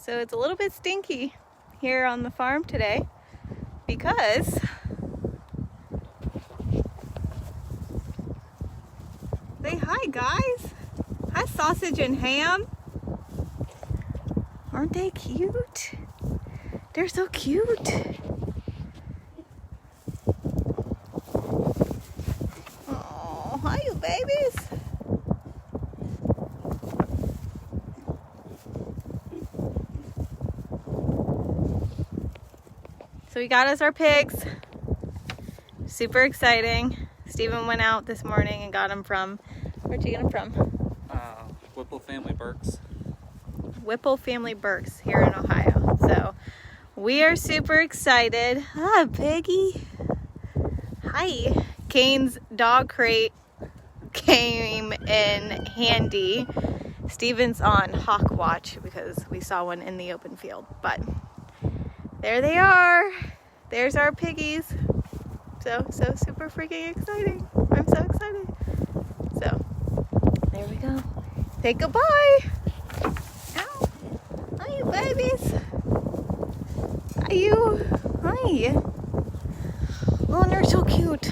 So it's a little bit stinky here on the farm today because say hi, guys. Hi, Sausage and Ham. Aren't they cute? They're so cute. Oh, hi, you babies. So we got us our pigs. Super exciting. Steven went out this morning and got them from, where'd you get them from? Whipple Family Burks. Whipple Family Burks here in Ohio. So we are super excited. Ah, Piggy. Hi. Kane's dog crate came in handy. Steven's on hawk watch because we saw one in the open field, but there they are. There's our piggies. So super freaking exciting. I'm so excited. So there we go. Say goodbye. Ow. Hi, you babies. Hi, you. Hi. Oh, they're so cute.